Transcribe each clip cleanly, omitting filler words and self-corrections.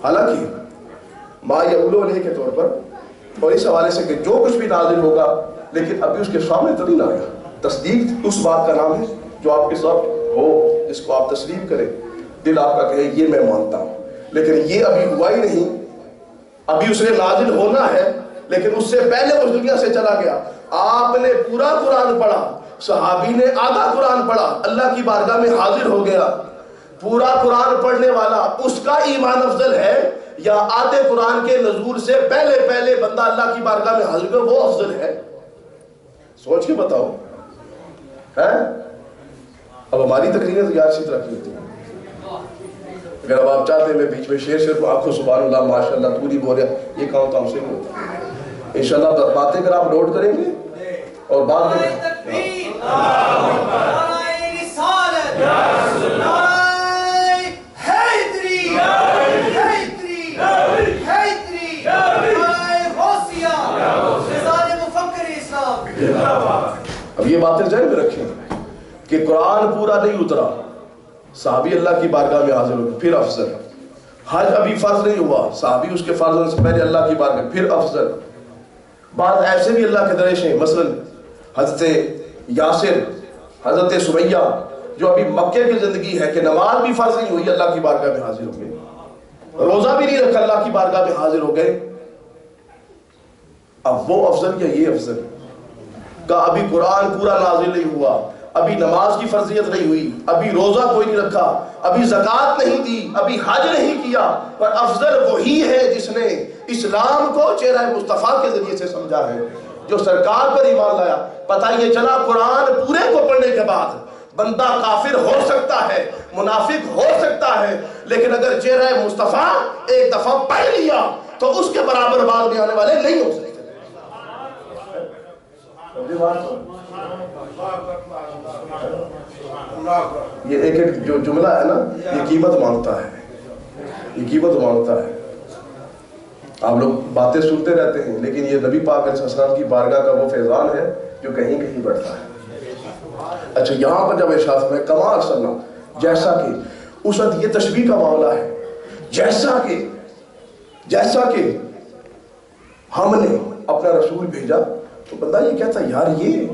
حالانکہ ما یعلو علیہ کے طور پر اور اس حوالے سے کہ جو کچھ بھی نازل ہوگا لیکن ابھی اس کے سامنے تو نہیں لایا. تصدیق اس بات کا نام ہے جو آپ کے ساتھ ہو، جس کو آپ تسلیم کریں، دل آپ کا کہے یہ میں مانتا ہوں، لیکن یہ ابھی ہوا ہی نہیں. ابھی اس نے نازل ہونا ہے لیکن اس سے پہلے اس دنیا سے چلا گیا. آپ نے پورا قرآن پڑھا، صحابی نے آدھا قرآن پڑھا، اللہ کی بارگاہ میں حاضر ہو گیا. پورا قرآن پڑھنے والا اس کا ایمان افضل ہے یا آدھے قرآن کے نزول سے پہلے بندہ اللہ کی بارگاہ میں حاضر ہو وہ افضل ہے؟ سوچ کے بتاؤ. ہے اب ہماری تقریریں تو یار اسی طرح کی ہوتی ہیں. اگر اب آپ چاہتے ہیں میں بیچ میں شیر آپ کو سبحان اللہ ماشاءاللہ پوری بول رہا، یہ کام تو ہم سے نہیں ہوتا. انشاءاللہ باتیں اگر آپ نوٹ کریں گے اور بعد میں اب یہ باتیں ذہن میں رکھیں کہ قرآن پورا نہیں اترا، صحابی اللہ کی بارگاہ میں حاضر ہو پھر افضل. حج ابھی فرض نہیں ہوا، صحابی اس کے فرض ہونے سے پہلے اللہ کی بارگاہ پھر افضل. بعض ایسے بھی اللہ کے درش ہیں، مثلا حضرت یاسر، حضرت سمیہ، جو ابھی مکے کی زندگی ہے کہ نماز بھی فرض نہیں ہوئی اللہ کی بارگاہ میں حاضر ہو گئے، روزہ بھی نہیں رکھا اللہ کی بارگاہ میں حاضر ہو گئے. اب وہ افضل یا یہ افضل کا ابھی قرآن پورا نازل نہیں ہوا، ابھی نماز کی فرضیت نہیں ہوئی، ابھی روزہ کوئی نہیں رکھا، ابھی زکوٰۃ نہیں دی، ابھی حج نہیں کیا، پر افضل وہی ہے جس نے اسلام کو چہرہ مصطفیٰ کے ذریعے سے سمجھا ہے، جو سرکار پر ایمان لایا. پتہ یہ چلا قرآن پورے کو پڑھنے کے بعد بندہ کافر ہو سکتا ہے، منافق ہو سکتا ہے، لیکن اگر چہرہ مصطفیٰ ایک دفعہ پڑھ لیا تو اس کے برابر بعد میں آنے والے نہیں ہو سکتے. یہ ایک جو جملہ ہے نا، یہ قیمت مانگتا ہے، یہ قیمت مانگتا ہے. آپ لوگ باتیں سنتے رہتے ہیں لیکن یہ نبی پاک علیہ السلام کی بارگاہ کا وہ فیضان ہے جو کہیں کہیں بڑھتا ہے. اچھا یہاں پر جب ارشاد میں کما ارسلنا، جیسا کہ اس وقت یہ تشبیہ کا معاملہ ہے، جیسا کہ ہم نے اپنا رسول بھیجا، تو بندہ یہ کہتا ہے یار یہ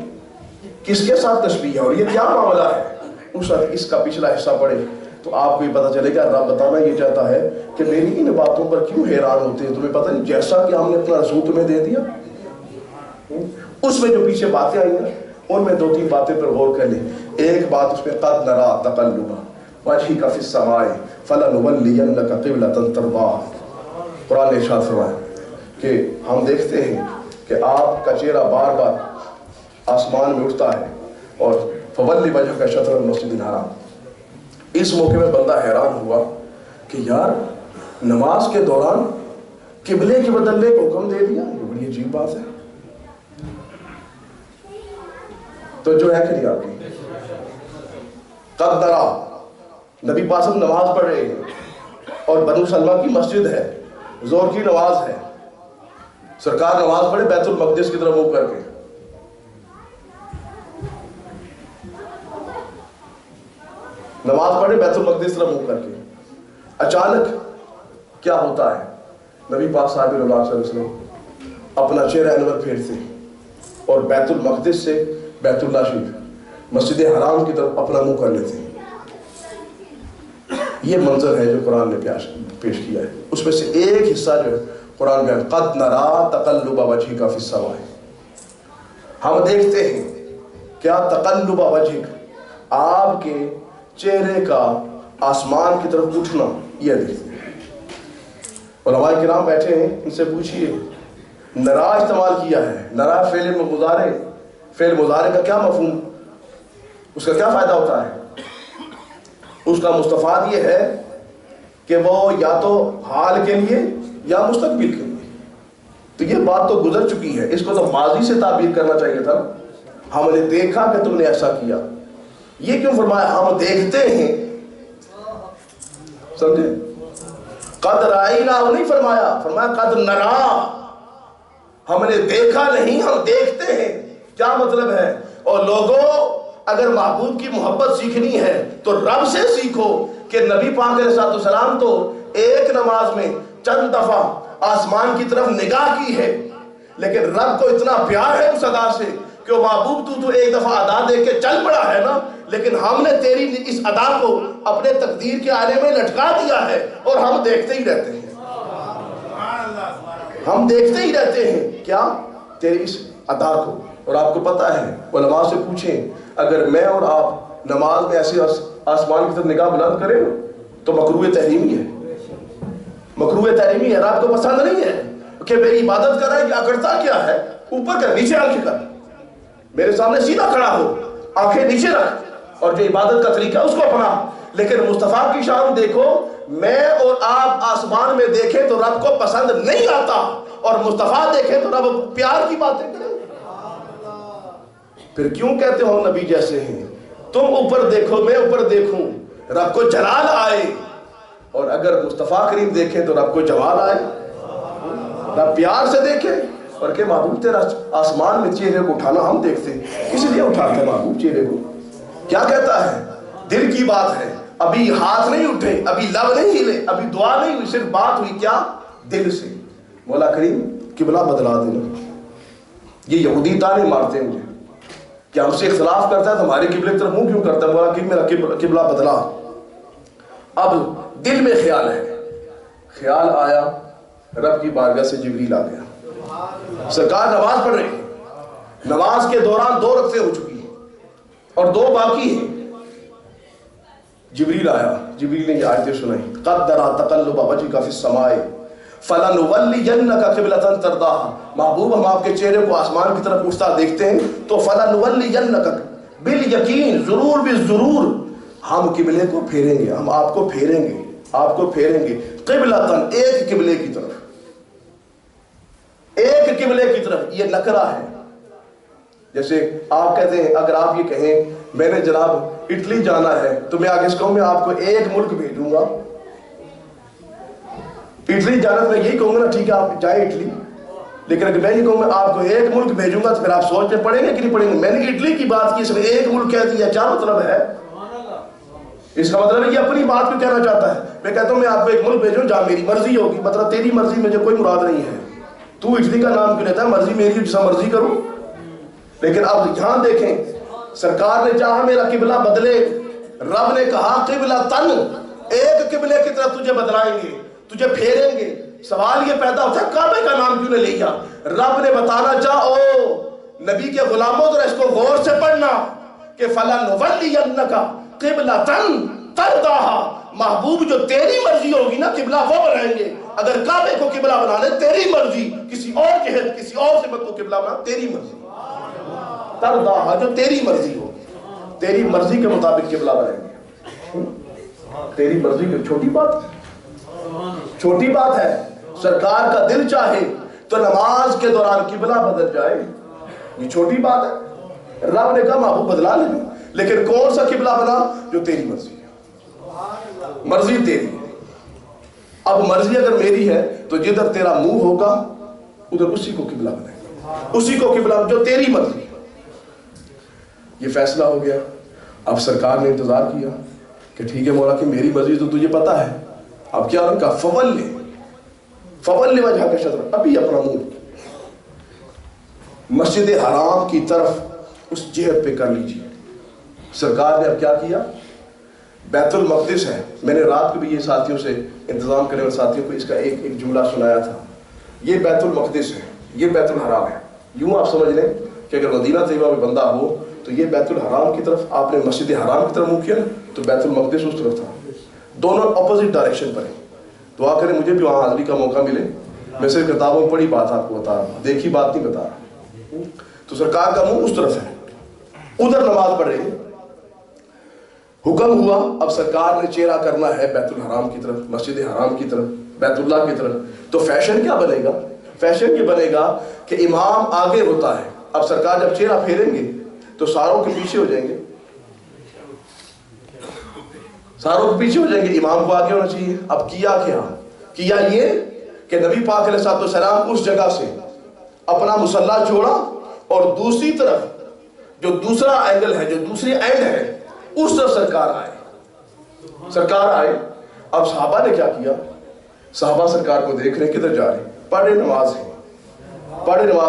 کس کے ساتھ تشبیہ ہے اور یہ کیا معاملہ ہے. اس وقت اس کا پچھلا حصہ پڑھے تو آپ کو یہ پتہ چلے گا. رب بتانا یہ چاہتا ہے کہ میری ان باتوں پر کیوں حیران ہوتے ہیں، تمہیں پتہ نہیں جیسا کہ ہم نے اپنا رسول تمہیں دے دیا. اس میں جو پیچھے باتیں آئی ہیں ان میں 2-3 باتیں پر غور کر لیں. ایک بات اس میں قد نرا تقلب وجهك في السماء فلنولينك قبلة ترضاها. قرآن نے ارشاد فرمایا کہ ہم دیکھتے ہیں کہ آپ کا چہرہ بار بار آسمان میں اٹھتا ہے اور فولی وجهك شطر المسجد الحرام. اس موقع میں بندہ حیران ہوا کہ یار نماز کے دوران قبلے کے بدلنے کو حکم دے دیا، یہ بڑی عجیب بات ہے. تو جو ہے کہ نہیں آپ کی قد نرا، نبی پاک نماز پڑھ رہے ہیں اور بنو سلمہ کی مسجد ہے، زور کی نماز ہے، سرکار نماز پڑھے بیت المقدس کی طرف منہ کر کے. نماز پڑھے بیت المقدس طرف منہ کر کے. اچانک کیا ہوتا ہے، نبی پاک صلی اللہ علیہ وسلم اپنا چہرہ انور پھیرتے اور بیت المقدس سے بیت اللہ شریف مسجد حرام کی طرف اپنا منہ کر لیتے ہیں. یہ منظر ہے جو قرآن نے پیش کیا ہے. اس میں سے ایک حصہ جو ہے قرآن میں قد نرا تقلب وجهك في السماء. ہم دیکھتے ہیں کیا تقلب وجهك، آپ کے چہرے کا آسمان کی طرف اٹھنا. یہ دیکھتے ہیں. علماء کرام بیٹھے ہیں، ان سے پوچھئے نرا استعمال کیا ہے، نرا فعل مضارع کا کیا مفہوم، اس کا کیا فائدہ ہوتا ہے؟ اس کا مستفاد یہ ہے کہ وہ یا تو حال کے لیے یا مستقبل کے لیے. تو یہ بات تو گزر چکی ہے، اس کو تو ماضی سے تعبیر کرنا چاہیے تھا. ہم نے دیکھا کہ تم نے ایسا کیا. یہ کیوں فرمایا ہم دیکھتے ہیں؟ سمجھے؟ قد رائنا نہیں فرمایا، فرمایا قد نرا. ہم نے دیکھا نہیں، ہم دیکھتے ہیں. کیا مطلب ہے؟ اور لوگوں اگر محبوب کی محبت سیکھنی ہے تو رب سے سیکھو کہ نبی پاک علیہ السلام تو ایک نماز میں چند دفعہ آسمان کی طرف نگاہ کی ہے، لیکن رب کو اتنا پیار ہے اس ادا سے کہ وہ محبوب تو ایک دفعہ ادا دے کے چل پڑا ہے نا، لیکن ہم نے تیری اس ادا کو اپنے تقدیر کے آنے میں لٹکا دیا ہے اور ہم دیکھتے ہی رہتے ہیں، ہم دیکھتے ہی رہتے ہیں کیا تیری اس ادا کو۔ اور آپ کو پتا ہے، علماء سے پوچھیں، اگر میں اور آپ نماز میں ایسے آسمان کی طرف نگاہ بلند کریں تو مکروہ تحریمی ہے، مکروہ تحریمی ہے، رب کو پسند نہیں ہے کہ میری عبادت کر رہا ہے، کیا کرتا کیا ہے، اوپر کر نیچے آنکھیں کر، میرے سامنے سیدھا کھڑا ہو، آنکھیں نیچے رکھ، اور جو عبادت کا طریقہ اس کو اپنا۔ لیکن مصطفیٰ کی شان دیکھو، میں اور آپ آسمان میں دیکھیں تو رب کو پسند نہیں آتا، اور مصطفیٰ دیکھیں تو رب پیار کی باتیں کریں۔ پھر کیوں کہتے ہو نبی جیسے ہیں؟ تم اوپر دیکھو میں اوپر دیکھوں، رب کو جلال آئے، اور اگر مصطفیٰ کریم دیکھیں تو رب کو جمال آئے، رب پیار سے دیکھیں، اور کہ محبوب تیرا آسمان میں چہرے کو اٹھانا ہم دیکھتے ہیں، کس لیے اٹھاتے ہیں محبوب چہرے کو؟ کیا کہتا ہے؟ دل کی بات ہے، ابھی ہاتھ نہیں اٹھے، ابھی لب نہیں ہلے، ابھی دعا نہیں ہوئی، صرف بات ہوئی کیا؟ دل سے۔ مولا کریم قبلہ بدلا دینا۔ یہ یہودی تانے مارتے ہیں مجھے کہ ہم سے اختلاف کرتا ہے تو ہمارے قبلے کی طرف منہ کیوں کرتا ہے؟ مولا کریم میرا قبلہ بدلا۔ اب دل میں خیال ہے، خیال آیا، رب کی بارگاہ سے جبریل آ گیا، سرکار نماز پڑھ رہے ہیں، نماز کے دوران 2 رکعتیں ہو چکی ہیں اور 2 باقی ہیں، جبریل آیا، جبریل نے یہ آیتیں سنائی، قد ترى تقلب وجهك في السماء فلنولینک قبلۃ ترضاها، محبوب ہم آپ کے چہرے کو آسمان کی طرف اٹھتا دیکھتے ہیں تو فلنولینک، بالیقین، ضرور بالضرور ہم قبلے کو پھیریں گے، ہم آپ کو پھیریں گے، آپ کو پھیریں گے، قبلۃ، ایک قبلے کی طرف، ایک قبلے کی طرف۔ یہ نکرہ ہے، جیسے آپ کہتے ہیں، اگر آپ یہ کہیں میں نے جناب اٹلی جانا ہے تو میں آگے اس کہوں میں آپ کو ایک ملک بھیجوں گا، اٹلی جانا تو میں یہی کہوں گا نا، ٹھیک ہے آپ جائیں اٹلی، لیکن اگر میں یہ کہوں میں آپ کو ایک ملک بھیجوں گا تو پھر آپ سوچنے پڑیں گے کہ نہیں پڑیں گے؟ میں نے اٹلی کی بات کی، اس میں ایک ملک کہہ دیا، کیا مطلب ہے؟ اس کا مطلب ہے کہ اپنی بات کو کہنا چاہتا ہے۔ میں کہتا ہوں میں آپ کو ایک ملک بھیجوں جہاں میری مرضی ہوگی، مطلب تیری مرضی مجھے کوئی مراد نہیں ہے، تو اٹلی کا نام کیوں لیتا ہے؟ مرضی میری، جیسا مرضی کروں۔ لیکن اب یہاں دیکھیں، سرکار نے چاہا میرا قبلہ بدلے، رب نے کہا قبلۃ، ایک قبلے کی طرف تجھے بدلائیں گے، تجھے پھیریں گے۔ سوال یہ پیدا ہوتا ہے کعبے کا نام کیوں نے لیا؟ رب نے بتانا چاہو نبی کے غلاموں تو اس کو غور سے پڑھنا کہ فَلَنُوَلِّيَنَّكَ قِبْلَةً تَرْضَاهَا، محبوب جو تیری مرضی ہوگی نا قبلہ وہ بنائیں گے۔ اگر کعبے کو قبلہ بنانے تیری مرضی، کسی اور جہت کسی اور سمت کو قبلہ بنا تیری مرضی، تَرْضَاهَا جو تیری مرضی ہو، تیری مرضی کے مطابق قبلہ بنائیں گے۔ تیری مرضی کی چھوٹی بات، چھوٹی بات ہے، سرکار کا دل چاہے تو نماز کے دوران قبلہ بدل جائے، یہ چھوٹی بات ہے۔ رب نے کہا محبوب بدلا لے، لیکن کون سا قبلہ بنا؟ جو تیری مرضی ہے، مرضی تیری ہے۔ اب مرضی اگر میری ہے تو جدھر تیرا منہ ہوگا ادھر اسی کو قبلہ بنائے، اسی کو قبلہ جو تیری مرضی۔ یہ فیصلہ ہو گیا۔ اب سرکار نے انتظار کیا کہ ٹھیک ہے مولا کہ میری مرضی تو تجھے پتا ہے، اب کیا ان کا فول وجہ کا شطر، ابھی اپنا منہ مسجد حرام کی طرف اس جہت پہ کر لیجیے۔ سرکار نے اب کیا کیا؟ بیت المقدس ہے، میں نے رات کو بھی یہ ساتھیوں سے انتظام کرنے والے ساتھیوں کو اس کا ایک جملہ سنایا تھا، یہ بیت المقدس ہے، یہ بیت الحرام ہے۔ یوں آپ سمجھ لیں کہ اگر مدینہ طیبہ میں بندہ ہو تو یہ بیت الحرام کی طرف، آپ نے مسجد حرام کی طرف منہ کیا تو بیت المقدس اس طرف تھا، دونوں اپوزٹ ڈائریکشن پر ہیں۔ دعا کریں مجھے بھی وہاں حاضری کا موقع ملے، میں صرف کتابوں میں پڑھی بات آپ کو بتا رہا ہوں، دیکھی بات نہیں بتا رہا۔ تو سرکار کا منہ اس طرف ہے، ادھر نماز پڑھ رہے ہیں۔ حکم ہوا اب سرکار نے چہرہ کرنا ہے بیت الحرام کی طرف، مسجد حرام کی طرف، بیت اللہ کی طرف۔ تو فیشن کیا بنے گا؟ فیشن یہ بنے گا کہ امام آگے ہوتا ہے، اب سرکار جب چہرہ پھیریں گے تو ساروں کے پیچھے ہو جائیں گے، ساروں کے پیچھے ہو جائیں گے، امام کو آگے ہونا چاہیے۔ اب کیا یہ کہ نبی پاک علیہ السلام اس جگہ سے اپنا مصلی چھوڑا اور دوسری طرف جو دوسرا اینگل ہے، جو دوسری اینڈ ہے، اس طرف سرکار آئے۔ اب صحابہ نے کیا کیا؟ صحابہ سرکار کو دیکھ رہے ہیں کدھر جا رہے ہیں، پڑھے نماز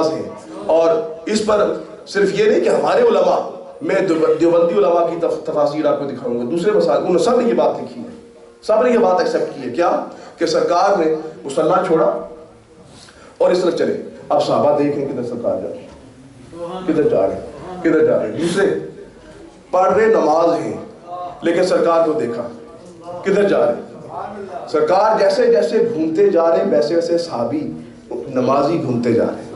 ہیں. اور اس پر صرف یہ نہیں کہ ہمارے علماء، میں دیوبندی علماء کی تفاسیر آپ کو دکھاؤں گا، دوسرے مسائل انہوں سب نے یہ بات لکھی ہے، سب نے یہ بات ایکسیپٹ کی ہے. کیا کہ سرکار نے مصلی چھوڑا اور اس طرح چلے. اب صحابہ دیکھیں کدھر سرکار جا رہے ہیں، کدھر جا رہے ہیں. دوسرے پڑھ رہے نماز ہیں لیکن سرکار کو دیکھا کدھر جا رہے ہیں. سرکار جیسے جیسے گھومتے جا رہے ہیں ویسے ویسے صحابی نمازی گھومتے جا رہے ہیں.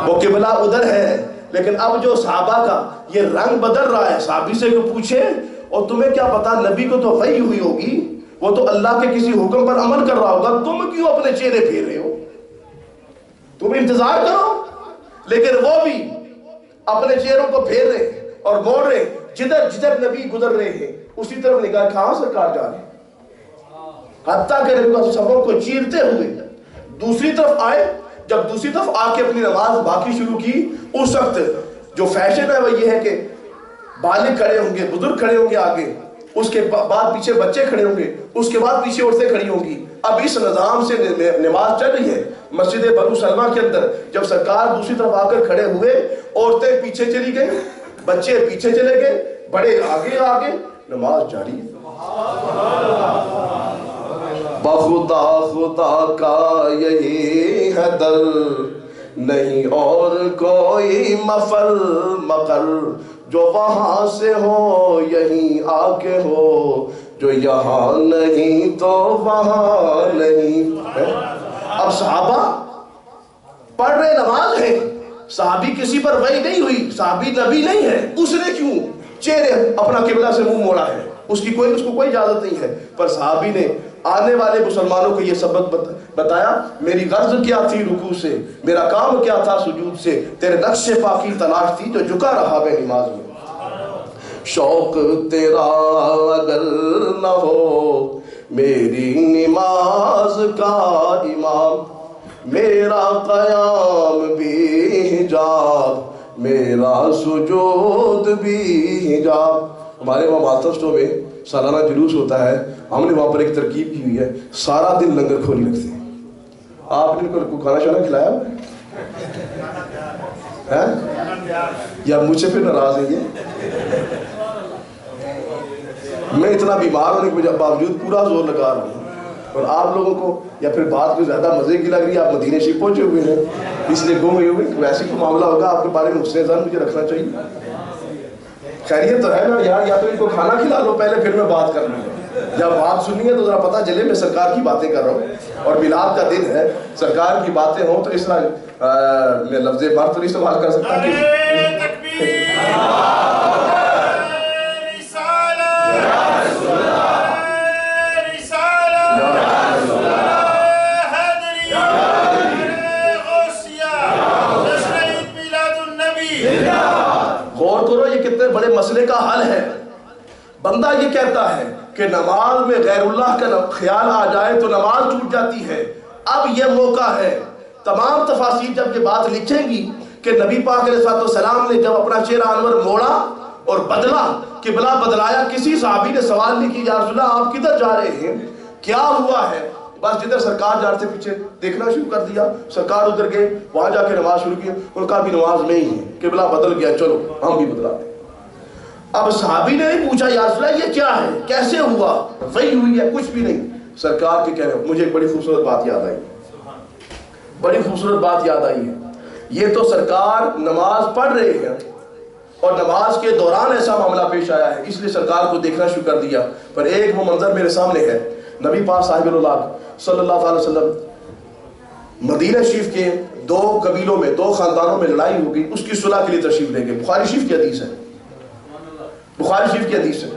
وہ قبلہ ادھر ہے لیکن اب جو صحابہ کا یہ رنگ بدل رہا ہے. صحابی سے کوئی پوچھے اور تمہیں کیا پتا، نبی کو تو وحی ہوئی ہوگی، وہ تو اللہ کے کسی حکم پر عمل کر رہا ہوگا، تم کیوں اپنے چہرے پھیر رہے ہو؟ تم انتظار کرو. لیکن وہ بھی اپنے چہروں کو پھیر رہے اور موڑ رہے، جدھر جدھر نبی گزر رہے ہیں اسی طرف نگاہ، کہاں سرکار جا رہے ہیں. حتیٰ کہ نبی صلی اللہ علیہ وسلم کو چیرتے ہوئے دوسری طرف آئے. جب دوسری طرف آ کے اپنی نماز باقی شروع کی، اس وقت جو فیشن ہے وہ یہ ہے کہ بالغ کھڑے ہوں گے، بزرگ کھڑے ہوں گے آگے، اس کے بعد پیچھے بچے کھڑے ہوں گے، اس کے بعد پیچھے عورتیں کھڑی ہوں گی. اب اس نظام سے نماز چل رہی ہے. مسجد بنو سلمہ کے اندر جب سرکار دوسری طرف آ کر کھڑے ہوئے، عورتیں پیچھے چلی گئی، بچے پیچھے چلے گئے، بڑے آگے، نماز جاری. بخدا خدا کا یہی ہے در، نہیں اور کوئی مفر مقر، جو وہاں سے ہو یہیں آ کے ہو، جو یہاں نہیں تو وہاں نہیں. اب صحابہ پڑھ رہے نماز ہے، صحابی کسی پر وحی نہیں ہوئی، صحابی نبی نہیں ہے، اس نے کیوں چہرے اپنا قبلہ سے منہ موڑا ہے؟ اس کو کوئی اجازت نہیں ہے. پر صحابی نے آنے والے مسلمانوں کو یہ سبق بتایا، میری غرض کیا تھی رکوع سے، میرا کام کیا تھا سجود سے، تیرے نقش پاکی تلاش تھی جو جھکا رہا بے نماز میں. شوق تیرا اگر نہ ہو میری نماز کا امام، میرا قیام بھی حجاب، میرا سجود بھی حجاب. ہمارے وہاں ماسٹر اسٹور میں سالانہ جلوس ہوتا ہے، ہم نے وہاں پر ایک ترکیب کی ہوئی ہے، سارا دن لنگر کھولی رکھتے ہیں. آپ نے ان کو کھانا شانا کھلایا ہے یا مجھ سے پھر ناراض ہیں یہ؟ میں اتنا بیمار ہونے کے باوجود پورا زور لگا رہا ہوں، اور آپ لوگوں کو یا پھر بات کو زیادہ مزے کی لگ رہی ہے. آپ مدینے شریف پہنچے ہوئے ہیں اس لیے گم ہوئے ہوئے، ویسے کوئی معاملہ ہوگا آپ کے بارے میں حسن ظن مجھے رکھنا چاہیے. خیریت تو ہے نا یار، یا تو ان کو کھانا کھلا لو پہلے پھر میں بات کر لوں گا. جب بات سنی ہے تو ذرا پتہ چلے میں سرکار کی باتیں کر رہا ہوں، اور میلاد کا دن ہے، سرکار کی باتیں ہوں تو اس طرح میں لفظ بار تو نہیں استعمال کر سکتا کہ کتنے بڑے مسئلے کا حل ہے. بندہ یہ کہتا ہے کہ نماز میں غیر اللہ کا خیال آ جائے تو نماز ٹوٹ جاتی ہے. اب یہ موقع ہے، تمام تفاسیر جب یہ بات لکھیں گی کہ نبی پاک علیہ السلام نے جب اپنا چہرہ انور موڑا اور بدلا، قبلہ بدلایا، کسی صحابی نے سوال نہیں کیا یا رسول اللہ آپ کدھر جا رہے ہیں، کیا ہوا ہے؟ بس جدھر سرکار جا رہے تھے پیچھے دیکھنا شروع کر دیا. سرکار ادھر گئے، وہاں جا کے نماز شروع کی، ان کا بھی نماز میں ہی ہے، قبلہ بدل گیا، چلو ہم بھی بدلا دیں. اب صحابی نے نہیں پوچھا یا رسول اللہ یہ کیا ہے، کیسے ہوا، وحی ہوئی ہے، کچھ بھی نہیں. سرکار کے کہہ رہے ہیں. مجھے ایک بڑی خوبصورت بات یاد آئی، بڑی خوبصورت بات یاد آئی ہے. یہ تو سرکار نماز پڑھ رہے ہیں اور نماز کے دوران ایسا معاملہ پیش آیا ہے، اس لیے سرکار کو دیکھنا شروع کر دیا. پر ایک وہ منظر میرے سامنے ہے، نبی پاک صاحب اللہ صلی اللہ علیہ وسلم مدینہ شریف کے دو قبیلوں میں، دو خاندانوں میں لڑائی ہو گئی، اس کی صلح کے لیے تشریف لے گئے. بخاری شریف کی حدیث ہے، بخاری شریف کی حدیث ہے.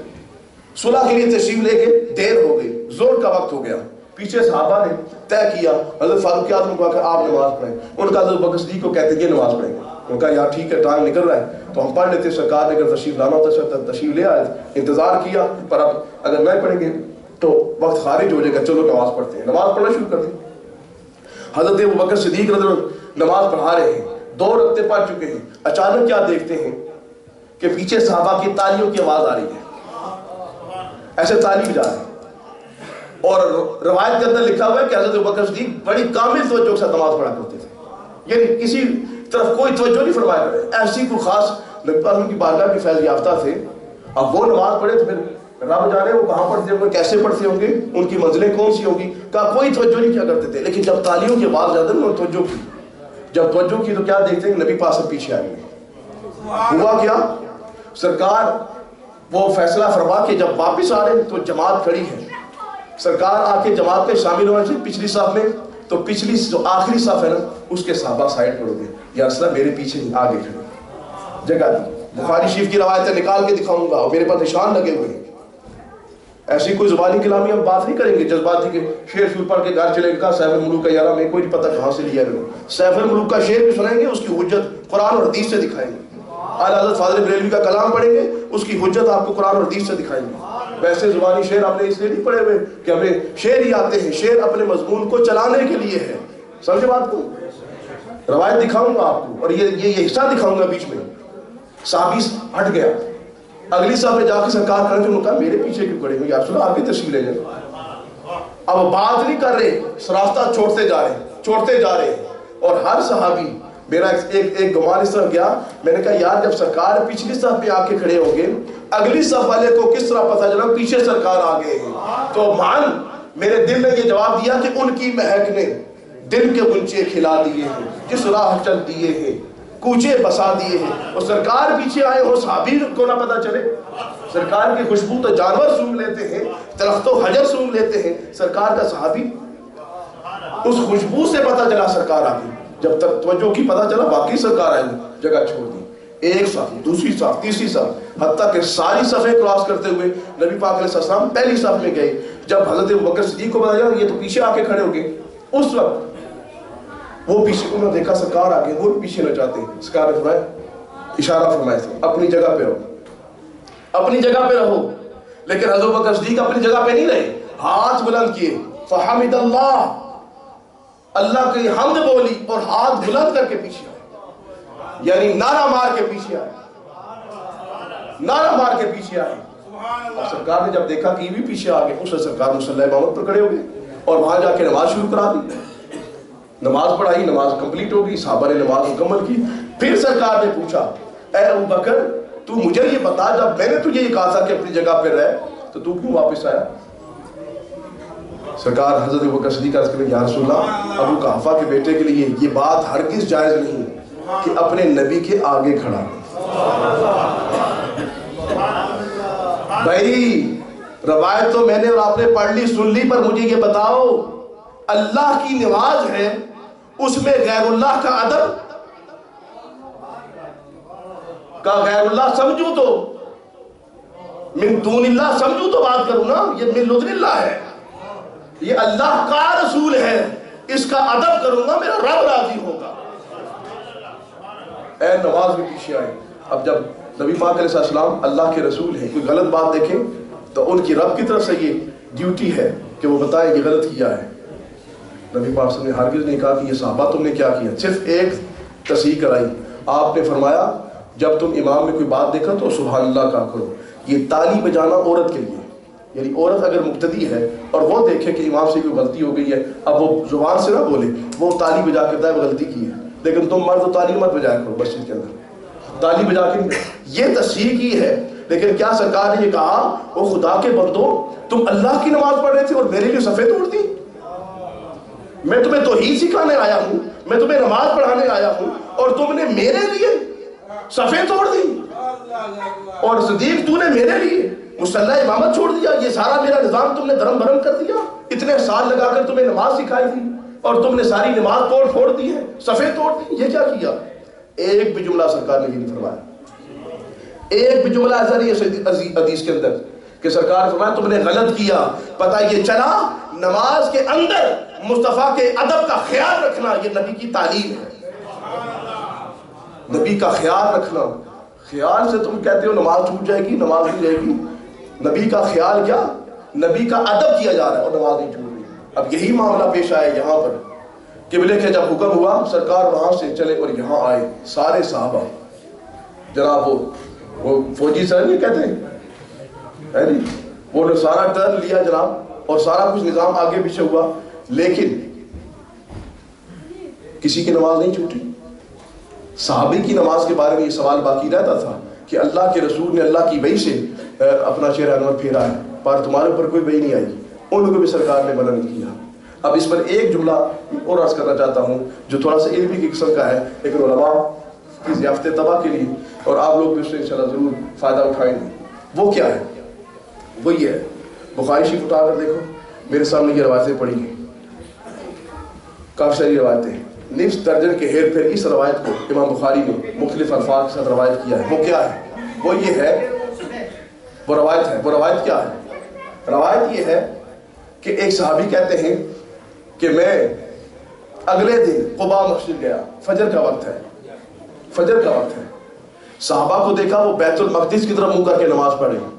صلح کے لیے تشریف لے کے دیر ہو گئی، زور کا وقت ہو گیا. پیچھے صحابہ نے طے کیا حضرت فاروق اعظم کو کہ آپ نماز پڑھیں. ان کا حضرت بکر صدیق کو کہتے کہ نماز پڑھیں گے. ان کا یار ٹھیک ہے ٹائم نکل رہا ہے تو ہم پڑھ لیتے. سرکار نے اگر تشریف لانا ہوتا ہے تشریف لے آئے، انتظار کیا، پر اب اگر نہیں پڑھیں گے تو وقت خارج ہو جائے گا، چلو نماز پڑھتے ہیں. نماز پڑھنا شروع کر دی. حضرت ابو بکر صدیق رضی اللہ نماز پڑھا رہے ہیں، 2 رکعتیں پڑھ چکے ہیں. اچانک کیا دیکھتے ہیں کہ پیچھے صحابہ کی تالیوں کی آواز آ رہی ہے، ایسے تالی بجا رہے ہیں. اور روایت کے اندر لکھا ہوا ہے کہ حضرت ابوبکر صدیق بڑی کامل توجہ کے ساتھ نماز پڑھا کرتے تھے، یعنی کسی طرف کوئی توجہ نہیں فرمایا کرتے، ایسی کوئی خاص نبی پاک کی بارگاہ کی فیض یافتہ تھے. اب وہ نماز پڑھے تو پھر رب جانے وہ کہاں پڑھتے ہوں گے، کیسے پڑھتے ہوں گے، ان کی منزلیں کون سی ہوں گی، کا کوئی توجہ نہیں کیا کرتے تھے. لیکن جب تالیوں کی آواز زیادہ انہوں نے توجہ کی، جب توجہ کی تو کیا دیکھتے ہیں کہ نبی پاک سے پیچھے آئے گئے. ہوا کیا، سرکار وہ فیصلہ فرما کے جب واپس آ رہے ہیں تو جماعت کھڑی ہے، سرکار آ کے جماعت میں شامل ہونے سے پچھلی صف میں، تو پچھلی جو آخری صف ہے نا اس کے صحابہ سائڈ پر ہو گئے، یا رسول میرے پیچھے آگے کھڑے، جگہ دی. بخاری شریف کی روایتیں نکال کے دکھاؤں گا اور میرے پاس نشان لگے ہوئے ہیں. ایسی کوئی زبانی کلامی ہم بات نہیں کریں گے جذباتی کے شعر شور پڑھ کے گھر چلے گا سیف الملوک کا، یارہ میں کوئی نہیں پتہ کہاں سے لیا ہے. سیف الملوک کا شعر بھی سنائیں گے، اس کی حجت قرآن اور حدیث سے دکھائیں گے. اعلیٰ حضرت فاضل بریلوی کا کلام پڑھیں گے، اس کی حجت آپ کو قرآن اور حدیث سے دکھائیں گے. ویسے زبانی شعر آپ نے اس لیے نہیں پڑھے ہوئے کہ ہمیں شعر ہی آتے ہیں، شعر اپنے مضمون کو چلانے کے لیے ہے. سمجھے بات کو؟ روایت دکھاؤں گا آپ کو، اور یہ حصہ دکھاؤں گا بیچ میں. صحابی ہٹ گیا، اگلی صاحب نے جا کے سرکار کرنے انہوں نے کہا میرے پیچھے کیوں کھڑے ہوئے، آپ سنا آگے تشریف لے جائیں. اب بات نہیں کر رہے، راستہ چھوڑتے جا رہے ہیں. اور ہر صحابی، میرا ایک گمان اس طرح گیا، میں نے کہا یار جب سرکار پچھلی صف پہ آ کے کھڑے ہوں گے، اگلی صف والے کو کس طرح پتہ چلا پیچھے سرکار آ گئے ہیں. تو میرے دل نے یہ جواب دیا کہ ان کی مہک نے دل کے غنچے کھلا دیے ہیں، جس راہ چل دیے ہیں کوچے بسا دیے ہیں. اور سرکار پیچھے آئے ہو صحابی کو نہ پتہ چلے. سرکار کی خوشبو تو جانور سونگ لیتے ہیں، درخت و حجر سونگ لیتے ہیں، سرکار کا صحابی اس خوشبو سے پتہ چلا سرکار آ گئی. جب تک توجہ کی پتہ چلا باقی سرکار آئے، جگہ چھوڑ دی. ایک صف، دوسری صف، تیسری صف، حتیٰ کہ ساری صفیں کراس کرتے ہوئے نبی پاک علیہ السلام پہلی صف میں گئے. جب حضرت ابوبکر صدیق کو بتایا یہ تو پیچھے آ کے کھڑے ہو گئے، اس وقت وہ پیچھے، انہوں نے دیکھا سرکار آگے، وہ پیچھے نہ چاہتے. سرکار نے فرمایا، اشارہ فرمایا تھا اپنی جگہ پہ رہو، اپنی جگہ پہ رہو. لیکن حضرت ابوبکر صدیق اپنی جگہ پہ نہیں رہے، ہاتھ بلند کیے، فحمد اللہ، اللہ کی حمد بولی اور ہاتھ بلند کر کے پیچھے آئے، یعنی نعرہ مار کے پیچھے آئے، نعرہ مار کے پیچھے آئے. اور سرکار نے جب دیکھا کہ یہ بھی پیچھے آ گئے، اس نے سرکار مصلی امامت پر کھڑے ہو گئے اور وہاں جا کے نماز شروع کرا دی. نماز پڑھائی، نماز کمپلیٹ ہو گئی، صحابہ نے نماز مکمل کی. پھر سرکار نے پوچھا اے ابوبکر تو مجھے یہ بتا، جب میں نے تجھے یہ کہا تھا کہ اپنی جگہ پہ رہ تو تو کیوں واپس آیا؟ سرکار حضرت ابوبکر صدیق عرض کریں یا رسول اللہ، ابو قحافہ کے بیٹے کے لیے یہ بات ہرگز جائز نہیں کہ اپنے نبی کے آگے کھڑا. بھائی روایت تو میں نے اور آپ نے پڑھ لی، سن لی، پر مجھے یہ بتاؤ اللہ کی نماز ہے، اس میں غیر اللہ کا ادب کا، غیر اللہ سمجھوں تو من دون اللہ سمجھوں تو بات کروں نا، یہ من لطف اللہ ہے، یہ اللہ کا رسول ہے، اس کا ادب کروں گا میرا رب راضی ہوگا. اے نماز میں پیچھے آئے. اب جب نبی پاک علیہ السلام اللہ کے رسول ہیں، کوئی غلط بات دیکھیں تو ان کی رب کی طرف سے یہ ڈیوٹی ہے کہ وہ بتائیں یہ غلط کیا ہے. نبی پاک صلی اللہ علیہ وسلم نے ہرگز نہیں کہا کہ یہ صحابہ تم نے کیا کیا، صرف ایک تصحیح کرائی. آپ نے فرمایا جب تم امام میں کوئی بات دیکھا تو سبحان اللہ کہا کرو. یہ تالی بجانا عورت کے لیے، یعنی عورت اگر مقتدی ہے اور وہ دیکھے کہ امام سے کوئی غلطی ہو گئی ہے، اب وہ زبان سے نہ بولے، وہ تالی بجا کے بتائے وہ غلطی کی ہے. لیکن تم مرد تو تالی مت بجایا کرو مسجد کے اندر، تالی بجا کے یہ تصحیح کی ہے. لیکن کیا سرکار نے یہ کہا وہ خدا کے بندو تم اللہ کی نماز پڑھ رہے تھے اور میرے لیے صفیں توڑ دی؟ میں تمہیں توحید سکھانے آیا ہوں، میں تمہیں نماز پڑھانے آیا ہوں اور تم نے میرے لیے صفیں توڑ دی. اور صدیق تو نے میرے لیے مصلی امامت چھوڑ دیا، یہ سارا میرا نظام تم نے دھرم بھرم کر دیا. اتنے سال لگا کر تمہیں نماز سکھائی تھی اور تم نے ساری نماز توڑ پھوڑ دی ہے، صفیں توڑ دی، یہ کیا کیا؟ ایک بھی جملہ سرکار نے یہ نہیں فرمایا، ایک بھی جملہ ایسا نہیں ہے حدیث کے اندر کہ سرکار نے فرمایا تم نے غلط کیا. پتہ یہ چلا نماز کے اندر مصطفیٰ کے ادب کا خیال رکھنا یہ نبی کی تعلیم ہے. نبی کا خیال رکھنا، خیال سے تم کہتے ہو نماز چھوٹ جائے گی، نماز نہیں جائے گی. نبی کا خیال کیا، نبی کا ادب کیا جا رہا ہے اور نماز نہیں چھوٹ رہی. اب یہی معاملہ پیش آیا یہاں پر، قبلے کے جب حکم ہوا سرکار وہاں سے چلے اور یہاں آئے. سارے صحابہ جناب وہ فوجی سر نہیں کہتے ہیں، وہ نے سارا ٹرن لیا جناب اور سارا کچھ نظام آگے پیچھے ہوا، لیکن کسی کی نماز نہیں چھوٹی۔ صحابی کی نماز کے بارے میں یہ سوال باقی رہتا تھا کہ اللہ کے رسول نے اللہ کی وحی سے اپنا چہرہ انور پھیرا ہے، پر تمہارے اوپر کوئی وحی نہیں آئی، ان لوگوں بھی سرکار نے منع نہیں کیا۔ اب اس پر ایک جملہ اور عرض کرنا چاہتا ہوں جو تھوڑا سا علمی کی قسم کا ہے، لیکن علماء کی ضیافت تباہ کے لیے، اور آپ لوگ بھی اس سے انشاءاللہ ضرور فائدہ اٹھائیں گے۔ وہ کیا ہے؟ وہ یہ ہے، بخاری شریف اٹھا کر دیکھو، میرے سامنے یہ روایتیں پڑھی ہیں، کافی ساری روایتیں، نصف درجن کے ہیر پھیر اس روایت کو امام بخاری نے مختلف الفاظ کے ساتھ روایت کیا ہے۔ وہ کیا ہے؟ وہ یہ ہے، وہ روایت ہے، وہ روایت کیا ہے؟ روایت یہ ہے کہ ایک صحابی کہتے ہیں کہ میں اگلے دن قباء مسجد گیا، فجر کا وقت ہے، فجر کا وقت ہے، صحابہ کو دیکھا وہ بیت المقدس کی طرف منہ کر کے نماز پڑھ رہے ہیں،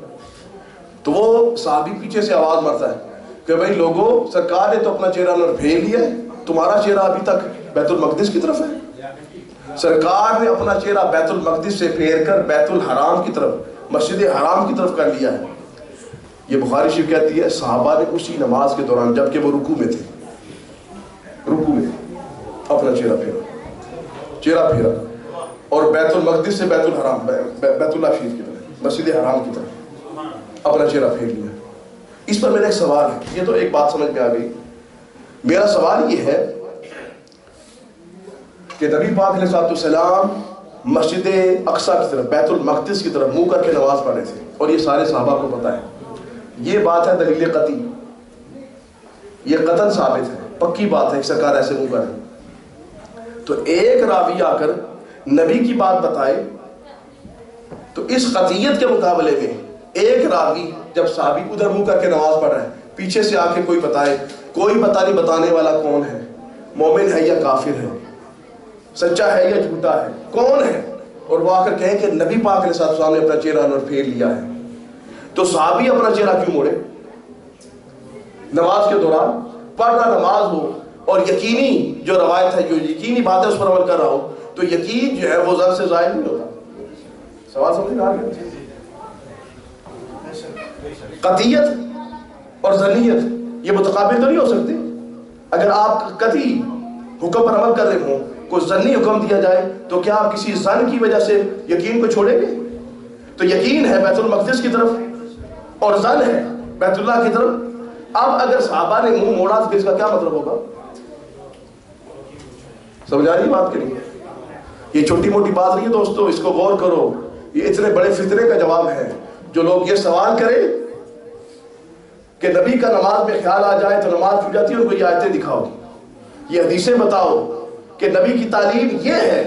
تو وہ صحابی پیچھے سے آواز مارتا ہے کہ بھائی لوگوں، سرکار نے تو اپنا چہرہ انور پھیر لیا ہے، تمہارا چہرہ ابھی تک بیت المقدس کی طرف ہے۔ سرکار نے اپنا چہرہ بیت المقدس سے پھیر کر بیت الحرام کی طرف، مسجد حرام کی طرف کر لیا ہے۔ یہ بخاری شریف کہتی ہے صحابہ نے اسی نماز کے دوران جبکہ وہ رکوع میں تھے، رکوع میں اپنا چہرہ پھیرا اور بیت المقدس سے بیت الحرام، بیت اللہ شریف کی طرف، مسجد حرام کی طرف اپنا چہرہ پھیر لیا۔ اس پر میرا ایک سوال ہے، یہ تو ایک بات سمجھ میں آ گئی، میرا سوال یہ ہے کہ نبی پاک علیہ السلام مسجد اقصی کی طرف، بیت المقدس کی طرف منہ کر کے نماز پڑھ رہے تھے، اور یہ سارے صحابہ کو پتہ ہے۔ یہ بات ہے دلیل قطعی، یہ قطعاً ثابت ہے، پکی بات ہے کہ سرکار ایسے منہ کر رہے۔ تو ایک راوی آ کر نبی کی بات بتائے تو اس قطعیت کے مقابلے میں ایک راوی جب صحابی ادھر منہ کر کے نماز پڑھ رہا ہے، پیچھے سے آ کے کوئی بتائے، کوئی پتہ نہیں بتانے والا کون ہے، مومن ہے یا کافر ہے، سچا ہے یا جھوٹا ہے، کون ہے، اور وہ آ کر کہیں کہ نبی پاک علیہ السلام نے اپنا چہرہ انور پھیر لیا ہے، تو صحابی اپنا چہرہ کیوں موڑے؟ نماز کے دوران پڑھ رہا نماز ہو اور یقینی جو روایت ہے، جو یقینی بات ہے اس پر عمل کر رہا ہو، تو یقین جو ہے وہ ظن سے ظاہر نہیں ہوتا۔ سوال سمجھ میں آ گیا؟ قطعیت اور ظنیت یہ متقابل تو نہیں ہو سکتے۔ اگر آپ قطعی حکم پر عمل کر رہے ہوں، کوئی ظنی حکم دیا جائے، تو کیا آپ کسی ظن کی وجہ سے یقین کو چھوڑیں گے؟ تو یقین ہے بیت المقدس کی طرف اور ظن ہے بیت اللہ کی طرف۔ اب اگر صحابہ نے منہ موڑا تو اس کا کیا مطلب ہوگا؟ سمجھ آ رہی بات کے لیے؟ یہ چھوٹی موٹی بات نہیں ہے دوستو، اس کو غور کرو، یہ اتنے بڑے فتنے کا جواب ہے۔ جو لوگ یہ سوال کریں کہ نبی کا نماز میں خیال آ جائے تو نماز چھوٹ جاتی ہے، ان کو یہ آیتیں دکھاؤ، یہ حدیثیں بتاؤ کہ نبی کی تعلیم یہ ہے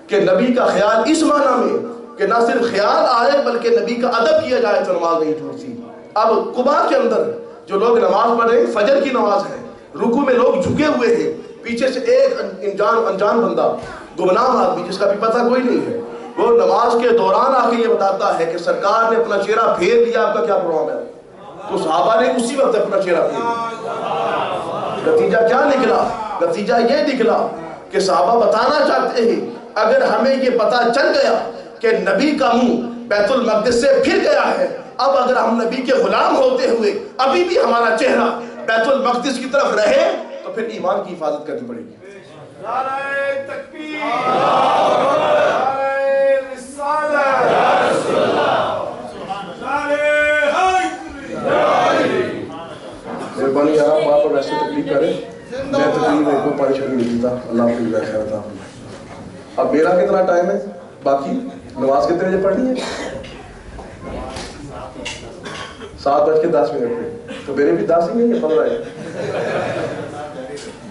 کہ نبی کا خیال اس معنی میں کہ نہ صرف خیال آئے بلکہ نبی کا ادب کیا جائے تو نماز نہیں چھوٹتی۔ اب قباء کے اندر جو لوگ نماز پڑھ رہے ہیں، فجر کی نماز ہے، رکوع میں لوگ جھکے ہوئے ہیں، پیچھے سے ایک انجان بندہ، گمنام آدمی جس کا بھی پتہ کوئی نہیں ہے، وہ نماز کے دوران آ کے یہ بتاتا ہے کہ سرکار نے اپنا چہرہ پھیر لیا، آپ کا کیا پروگرام ہے؟ تو صحابہ نے اسی وقت اپنا چہرہ پھیر لیا۔ نتیجہ کیا نکلا؟ نتیجہ یہ نکلا کہ صحابہ بتانا چاہتے ہیں اگر ہمیں یہ پتہ چل گیا کہ نبی کا منہ بیت المقدس سے پھر گیا ہے، اب اگر ہم نبی کے غلام ہوتے ہوئے ابھی بھی ہمارا چہرہ بیت المقدس کی طرف رہے تو پھر ایمان کی حفاظت کرنی پڑے گی۔ نعرہ تکبیر، نعرہ رسالت، یا رسول اللہ، نعرہ حیدری۔ مہربانی آپ وہاں پر ایسے تقریب کریں، میں تقریب میں کوئی پانی شانی نہیں پیتا، اللہ آپ کو جزائے خیر عطا فرمائے۔ اب میرا کتنا ٹائم ہے باقی؟ نماز کتنے بجے پڑھنی ہے؟ 7:10 پہ، تو میرے بھی 10 ہی نہیں ہے، 15 ہے۔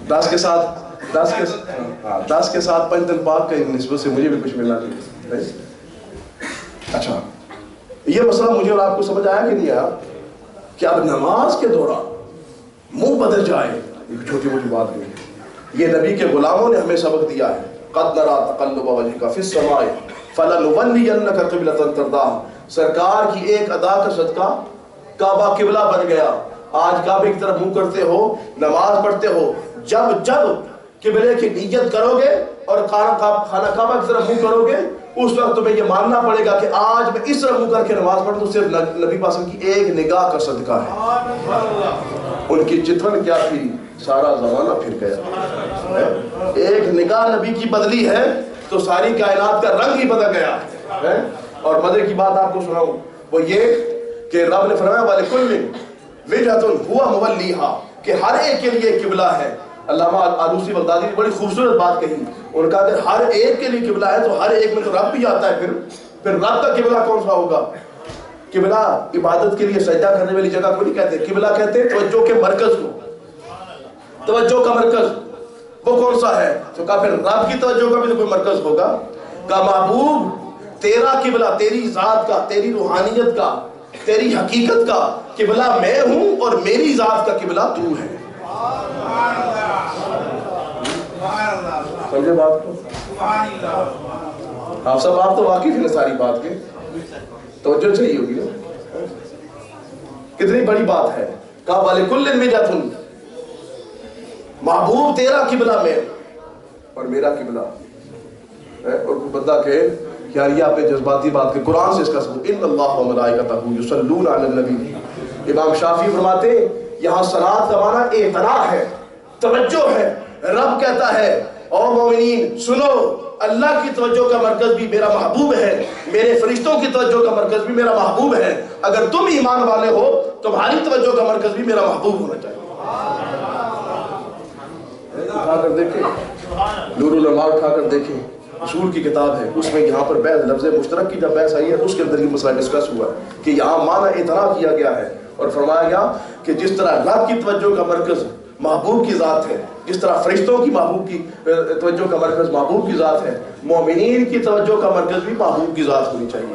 10 کے ساتھ 5 دن پاک کا نسبت سے مجھے بھی کچھ ملنا چاہیے۔ اچھا، یہ مسئلہ مجھے اور آپ کو سمجھ آیا کہ نہیں آیا کہ اب نماز کے دوران منہ بدل جائے، ایک چھوٹی موٹی بات نہیں ہے، یہ نبی کے غلاموں نے ہمیں سبق دیا ہے۔ قد نرى تقلب وجهك في السماء فلنولينك قبلة ترضاها، سرکار کی ایک ادا کا صدقہ کعبہ قبلہ بن گیا۔ آج کعبے کی طرف منہ کرتے ہو، نماز پڑھتے ہو، جب قبلے کی نیت کرو گے اور خانہ کعبہ کی طرف منہ کرو گے اس وقت تمہیں یہ ماننا پڑے گا کہ آج میں اس طرح منہ کر کے نماز پڑھوں تو صرف نبی پاک کی ایک نگاہ کا صدقہ ہے. ان کی چتون کیا تھی؟ سارا زمانہ پھر گیا. ایک نگاہ نبی کی بدلی ہے تو ساری کائنات کا رنگ ہی بدل گیا ہے. اور مزے کی بات آپ کو سناؤں وہ یہ کہ رب نے فرمایا وَلِكُلٍّ وِجْهَةٌ هُوَ مُوَلِّيهَا کہ ہر ایک کے لیے قبلہ ہے. علامہ آلوسی بغدادی نے بڑی خوبصورت بات کہی. ان کا اگر ہر ایک کے لیے قبلہ ہے تو ہر ایک میں تو رب بھی آتا ہے. پھر رب کا قبلہ کون سا ہوگا؟ قبلہ عبادت کے لیے سجدہ کرنے والی جگہ کو نہیں کہتے. قبلہ کہتے ہیں توجہ کے مرکز کو. توجہ کا مرکز وہ کون سا ہے؟ تو کہا پھر رب کی توجہ کا بھی تو کوئی مرکز ہوگا. کہا محبوب تیرا قبلہ تیری ذات کا، تیری روحانیت کا، تیری حقیقت کا قبلہ میں ہوں اور میری ذات کا قبلہ تو ہے. سمجھے بات کو؟ آپ سب آپ تو واقف ہیں ساری بات کے. توجہ چاہیے ہوگی نا. کتنی بڑی بات ہے. کہا وَلِكُلٍّ وِجْهَةٌ محبوب تیرا قبلہ میں اور میرا قبلہ. اور بندہ کہ یار یہ آپ نے جذباتی بات کہ قرآن سے اس کا سبب ان اللہ و ملائکتہ یصلون علی النبی. امام شافعی فرماتے ہیں یہاں صلاۃ کا معنی اعتراء ہے، توجہ ہے. رب کہتا ہے او مومنین سنو، اللہ کی توجہ کا مرکز بھی میرا محبوب ہے، میرے فرشتوں کی توجہ کا مرکز بھی میرا محبوب ہے. اگر تم ایمان والے ہو تمہاری توجہ کا مرکز بھی میرا محبوب ہونا چاہیے. اٹھا کر دیکھیں نور العلماء، اٹھا کر دیکھیں اصول کی کتاب ہے. اس میں یہاں پر بحث لفظ مشترک کی جب بحث آئی ہے اس کے اندر یہ مسئلہ ڈسکس ہوا کہ یہاں معنی اعتراف کیا گیا ہے اور فرمایا گیا کہ جس طرح رب کی توجہ کا مرکز محبوب کی ذات ہے، جس طرح فرشتوں کی محبوب کی توجہ کا مرکز محبوب کی ذات ہے، مومنین کی توجہ کا مرکز بھی محبوب کی ذات ہونی چاہیے.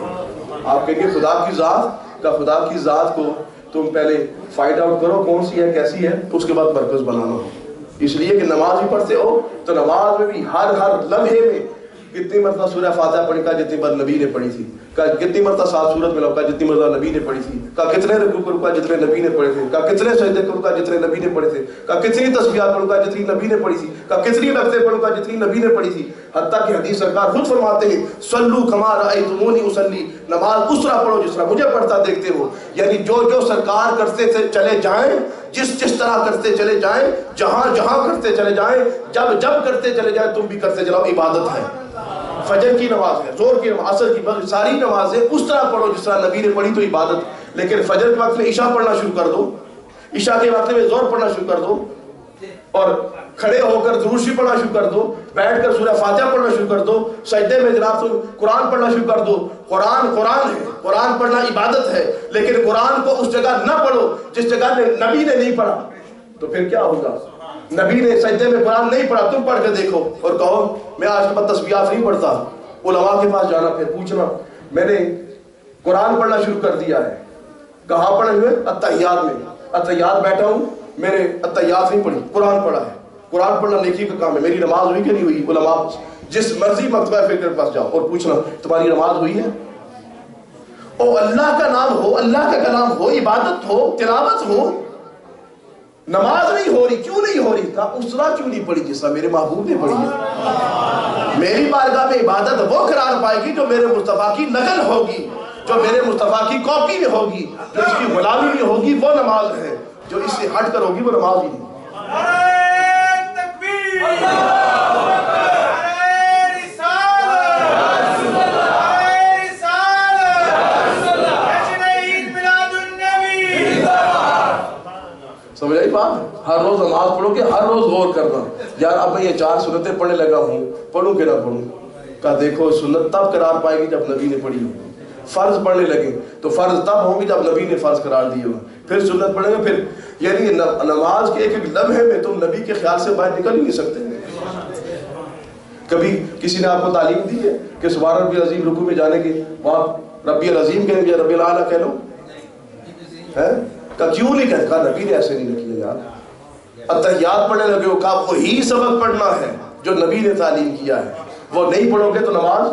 آپ کہیں گے خدا کی ذات کا، خدا کی ذات کو تم پہلے فائنڈ آؤٹ کرو کون سی ہے کیسی ہے، اس کے بعد مرکز بنانا ہو. اس لیے کہ نماز بھی پڑھتے ہو تو نماز میں بھی ہر لمحے میں کتنی مرتبہ سورہ فاتحہ پڑھی کا جتنی بار نبی نے پڑھی تھی، کتنی مرتبہ 7 سورت میں لوکا جتنی مرتبہ نبی نے پڑھی تھی، کتنے رکوع کو رکا جتنے نبی نے پڑھے تھے، کتنے سجدے کو رکا جتنے نبی نے پڑھے تھے، کتنی تسبیحات پڑھوں گا جتنی نبی نے پڑھی تھی، کتنی لفظیں پڑھوں گا جتنی نبی نے پڑھی تھی. حتیٰ کہ حدیث سرکار خود فرماتے ہیں صلو کما رأیتمونی اصلی، نماز اس طرح پڑھو جس طرح مجھے پڑھتا دیکھتے ہو. یعنی جو سرکار کرتے تھے چلے جائیں، جس طرح کرتے چلے جائیں، جہاں کرتے چلے جائیں، جب کرتے چلے جائیں، تم بھی کرتے چلاؤ. عبادت ہے. فجر کی نماز ہے، زور کی نماز، عصر کی، ساری نمازیں اس طرح پڑھو جس طرح نبی نے پڑھی تو عبادت. لیکن فجر کے وقت میں عشاء پڑھنا شروع کر دو، عشاء کے وقت میں زور پڑھنا شروع کر دو، اور کھڑے ہو کر درود شریف پڑھنا شروع کر دو، بیٹھ کر سورہ فاتحہ پڑھنا شروع کر دو، سجدے میں جناب تم قرآن پڑھنا شروع کر دو. قرآن ہے، قرآن پڑھنا عبادت ہے. لیکن قرآن کو اس جگہ نہ پڑھو جس جگہ نبی نے نہیں پڑھا تو پھر کیا ہوگا؟ نبی نے سجدے میں قرآن نہیں پڑھا، تم پڑھ کے دیکھو اور کہو میں آج کے بعد تسبیحات نہیں پڑھتا. علماء کے پاس جانا، پھر پوچھنا میں نے قرآن پڑھنا شروع کر دیا ہے. کہاں پڑھے ہوئے؟ التحیات میں. التحیات بیٹھا ہوں، میں نے التحیات نہیں پڑھی، قرآن پڑھا ہے. قرآن پڑھنا نیکی کا کام ہے. میری نماز ہوئی کہ نہیں ہوئی؟ علماء جس مرضی مکتبہ فکر کے پاس جاؤ اور پوچھنا تمہاری نماز ہوئی ہے؟ او اللہ کا نام ہو، اللہ کا کلام ہو، عبادت ہو، تلاوت ہو، نماز نہیں ہو رہی. کیوں نہیں ہو رہی؟ کہا اس طرح کیوں نہیں پڑھی جس طرح میرے محبوب نے پڑھی ہے. میری بارگاہ میں عبادت وہ قرار پائے گی جو میرے مصطفیٰ کی نقل ہوگی، جو میرے مصطفیٰ کی کاپی میں ہوگی، جو اس کی غلامی میں ہوگی وہ نماز ہے. جو اس سے ہٹ کر ہوگی وہ نماز ہی نہیں. سمجھ آئی بات؟ ہر روز نماز پڑھو کہ ہر روز غور کرنا یار اب میں یہ 4 سنتیں پڑھنے لگا ہوں، پڑھوں کہ نہ پڑھوں. کہا دیکھو سنت تب قرار پائے گی جب نبی نے پڑھی ہو. فرض پڑھنے لگے تو فرض تب ہوگی جب نبی نے فرض قرار دی ہو. پھر سنت پڑھیں گے. پھر یعنی نماز کے ایک لمحے میں تم نبی کے خیال سے باہر نکل ہی نہیں سکتے. کبھی کسی نے آپ کو تعلیم دی ہے کہ سبحان ربی العظیم رکوع میں جانے کی وہاں ربی العظیم کہیں گے، ربی الاعلیٰ کہہ لو ہے؟ کہا کیوں نہیں کہتے؟ کہا نبی نے ایسے نہیں کیا یار. التحیات پڑھنے لگے ہو، کہا وہی سبق پڑھنا ہے جو نبی نے تعلیم کیا ہے. وہ نہیں پڑھو گے تو نماز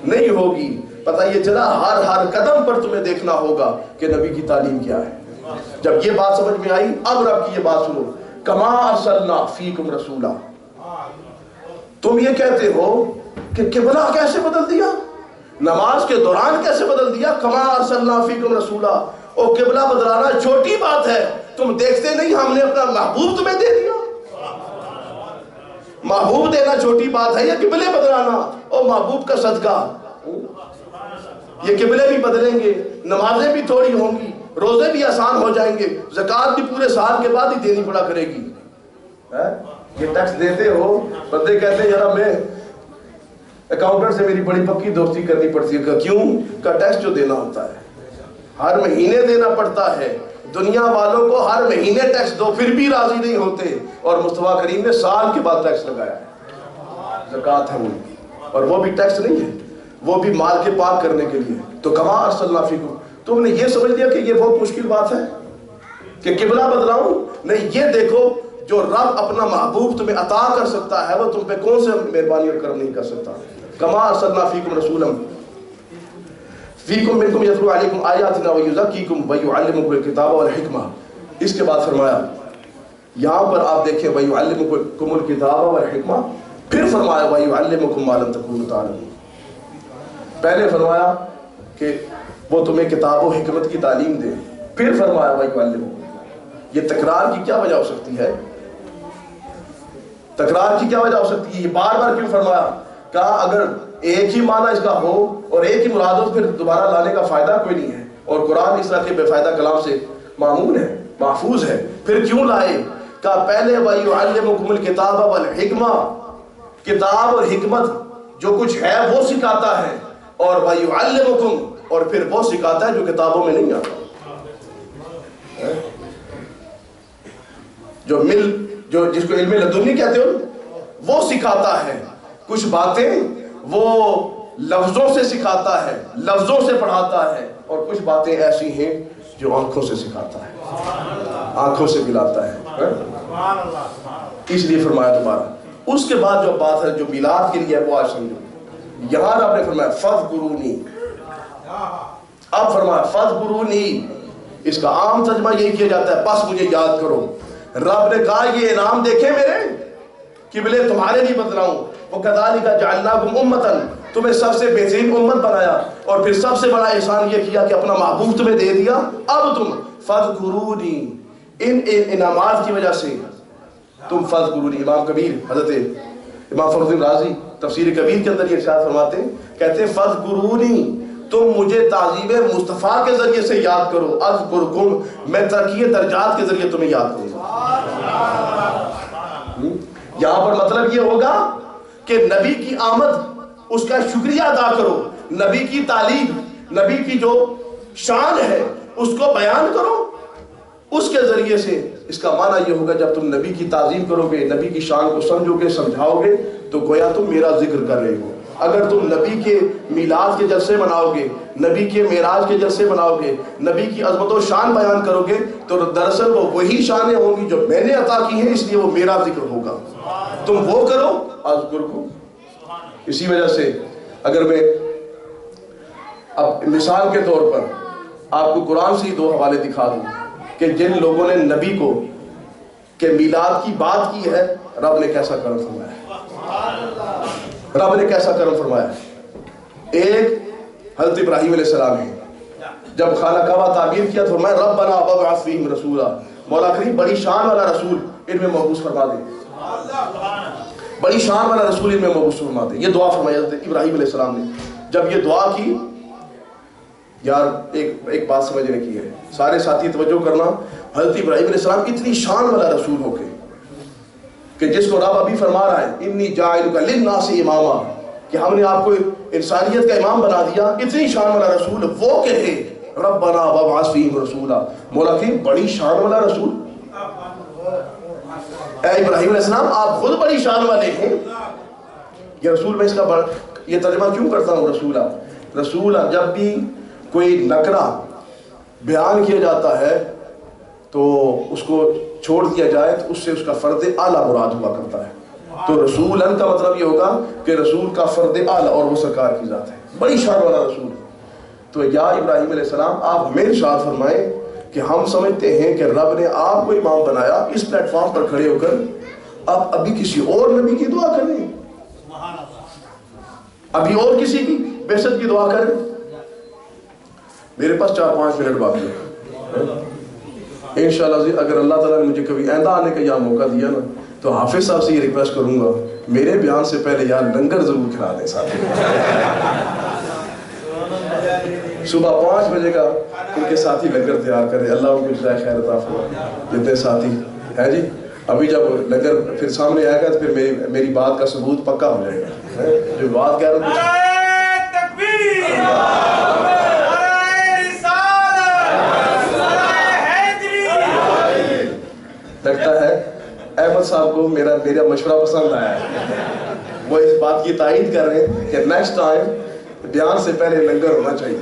نہیں ہوگی. پتہ یہ چلا ہر قدم پر تمہیں دیکھنا ہوگا کہ نبی کی تعلیم کیا ہے. جب یہ بات سمجھ میں آئی اب رب کی یہ بات سنو، کما ارسلنا فیکم رسولا. تم یہ کہتے ہو کہ قبلہ کیسے بدل دیا، نماز کے دوران کیسے بدل دیا. کما ارسلنا فیکم رسولا، او قبلہ بدلانا چھوٹی بات ہے، تم دیکھتے نہیں ہم نے اپنا محبوب تمہیں دے دیا. محبوب دینا چھوٹی بات ہے یا قبلے بدلانا؟ او محبوب کا صدقہ یہ قبلے بھی بدلیں گے، نمازیں بھی تھوڑی ہوں گی، روزے بھی آسان ہو جائیں گے، زکوٰۃ بھی پورے سال کے بعد ہی دینی پڑا کرے گی. یہ ٹیکس دیتے ہو، بندے کہتے ہیں یار میں اکاؤنٹنٹ سے میری بڑی پکی دوستی کرنی پڑتی ہے. کیوں؟ کا ٹیکس جو دینا ہوتا ہے ہر مہینے دینا پڑتا ہے. دنیا والوں کو ہر مہینے ٹیکس دو پھر بھی راضی نہیں ہوتے، اور مصطفیٰ کریم نے سال کے بعد ٹیکس لگایا ہے. زکوٰۃ ہے وہ، اور وہ بھی ٹیکس نہیں ہے، وہ بھی مال کے پاک کرنے کے لیے. تو کما ارسلنا فیکم، تم نے یہ سمجھ لیا کہ یہ بہت مشکل بات ہے کہ قبلہ بدلاؤں؟ نہیں، یہ دیکھو جو رب اپنا محبوب تمہیں عطا کر سکتا ہے وہ تم پہ کون سے مہربانی اور کرم نہیں کر سکتا. کما ارسلنا فیکم رسولا فیکم منکم یتلو علیکم آیاتنا ویزکیکم ویعلمکم الکتاب والحکمہ. اس کے بعد فرمایا یہاں پر آپ دیکھیں ویعلمکم الکتاب والحکمہ، پھر فرمایا ویعلمکم ما لم تکونوا تعلمون. پہلے فرمایا کہ وہ تمہیں کتاب و حکمت کی تعلیم دے، پھر فرمایا ویعلمکم. یہ تکرار کی کیا وجہ ہو سکتی ہے؟ تکرار کی کیا وجہ ہو سکتی ہے؟ یہ بار بار کیوں فرمایا؟ کہا اگر ایک ہی معنی اس کا ہو اور ایک ہی مراد ہو پھر دوبارہ لانے کا فائدہ کوئی نہیں ہے، اور قرآن اس طرح کے بے فائدہ کلام سے معمول ہے، محفوظ ہے، پھر کیوں لائے؟ کہا پہلے وَيُعَلِّمُكُمُ الْكِتَابَ وَالْحِكْمَةَ، کتاب اور حکمت جو کچھ ہے وہ سکھاتا ہے، اور وَيُعَلِّمُكُمْ، اور پھر وہ سکھاتا ہے جو کتابوں میں نہیں آتا. جو جس کو علم لدنی کہتے ہو وہ سکھاتا ہے. کچھ باتیں وہ لفظوں سے سکھاتا ہے، لفظوں سے پڑھاتا ہے، اور کچھ باتیں ایسی ہیں جو آنکھوں سے سکھاتا ہے، آنکھوں سے ملاتا ہے. اس لیے فرمایا دوبارہ. اس کے بعد جو بات ہے جو میلاد کے لیے ہے وہ آج سمجھو. یہاں آپ نے فرمایا فَاذْكُرُونِی، اب فرمایا فَاذْكُرُونِی، اس کا عام ترجمہ یہی کیا جاتا ہے بس مجھے یاد کرو. رب نے کہا یہ انعام دیکھے میرے، قبلے تمہارے لیے بدلاؤں. وَكَذَلِكَ جَعَلْنَاكُمْ أُمَّةً، تمہیں سب سے بہترین امت بنایا، اور پھر سب سے بڑا احسان یہ کیا کہ اپنا محبوب تمہیں دے دیا. اب تم فَاذْكُرُونِی، ان انعامات کی وجہ سے تم فَاذْكُرُونِی. امام کبیر حضرت امام فخر الدین رازی تفسیر کبیر کے اندر یہ ارشاد فرماتے ہیں، کہتے ہیں فَاذْكُرُونِی، تم مجھے تعظیم مصطفیٰ کے ذریعے سے یاد کرو. اذکرکم، میں ترقی درجات کے ذریعے تمہیں یاد کروں. یہاں پر مطلب یہ ہوگا کہ نبی کی آمد اس کا شکریہ ادا کرو، نبی کی تعلیم، نبی کی جو شان ہے اس کو بیان کرو. اس کے ذریعے سے اس کا معنی یہ ہوگا جب تم نبی کی تعظیم کرو گے، نبی کی شان کو سمجھو گے، سمجھاؤ گے، تو گویا تم میرا ذکر کر رہے ہو. اگر تم نبی کے میلاد کے جلسے مناؤ گے، نبی کے معراج کے جلسے مناؤ گے، نبی کی عظمت و شان بیان کرو گے، تو دراصل وہ وہی شانیں ہوں گی جو میں نے عطا کی ہیں، اس لیے وہ میرا ذکر ہوگا. تم وہ کرو اذکرکم. اسی وجہ سے اگر میں اب مثال کے طور پر آپ کو قرآن سے ہی دو حوالے دکھا دوں کہ جن لوگوں نے نبی کو کہ میلاد کی بات کی ہے، رب نے کیسا کرم فرمایا ہے. رب نے کیسا کرم فرمایا ہے. ایک حضرت ابراہیم علیہ السلام ہے، جب خانہ کعبہ تعمیر کیا تو فرمایا ربنا وابعث فیہم رسولا، مولا کریم بڑی شان والا رسول ان میں مبعوث فرما دے، بڑی شان والا رسول ان میں مبعوث فرما دے. یہ دعا فرمائی حضرت ابراہیم علیہ السلام نے. جب یہ دعا کی، یار ایک بات سمجھنے کی ہے، سارے ساتھی توجہ کرنا. حضرت ابراہیم علیہ السلام اتنی شان والا رسول ہو کے کہ جس کو رب ابھی فرما رہا ہے انی جاعلک للناس اماما، کہ ہم نے آپ کو انسانیت کا امام بنا دیا، اتنی شان والا رسول وہ کہے ربنا وابعث فیہم رسولا، مولا کی بڑی شان والا رسول. اے ابراہیم علیہ السلام آپ خود بڑی شان والے ہیں. یہ رسول میں اس کا یہ ترجمہ کیوں کرتا ہوں رسولہ. جب بھی کوئی نکرہ بیان کیا جاتا ہے تو اس کو چھوڑ دیا جائے تو اس سے اس کا فرد اعلیٰ مراد ہوا کرتا ہے. تو رسولن کا مطلب یہ ہوگا کہ رسول کا فرد اعلیٰ، اور وہ سرکار کی ذات ہے، بڑی شان والا رسول. تو یا ابراہیم علیہ السلام آپ ہمیں ارشاد فرمائیں کہ ہم سمجھتے ہیں کہ رب نے آپ کو امام بنایا، اس پلیٹ فارم پر کھڑے ہو کر آپ ابھی کسی اور نبی کی دعا کریں. ابھی اور کسی کی بعثت کی دعا کریں. میرے پاس 4-5 منٹ باقی ہے. انشاءاللہ اگر اللہ تعالیٰ نے مجھے کبھی آئندہ آنے کا یہاں موقع دیا نا تو حافظ صاحب سے یہ ریکویسٹ کروں گا میرے بیان سے پہلے یہاں لنگر ضرور کھلا دیں ساتھ. صبح 5 بجے کا ان کے ساتھی لنگر تیار کریں. اللہ ان کو جزائے خیر عطا فرمائے. جتنے ساتھی ہیں جی ابھی جب لنگر پھر سامنے آئے گا تو پھر میری بات کا ثبوت پکا ہو جائے گا. جو بات کہہ رہا ہوں لگتا ہے احمد صاحب کو میرا مشورہ پسند آیا ہے. وہ اس بات کی تائید کر رہے ہیں کہ نیکسٹ ٹائم بیان سے پہلے لنگر ہونا چاہیے.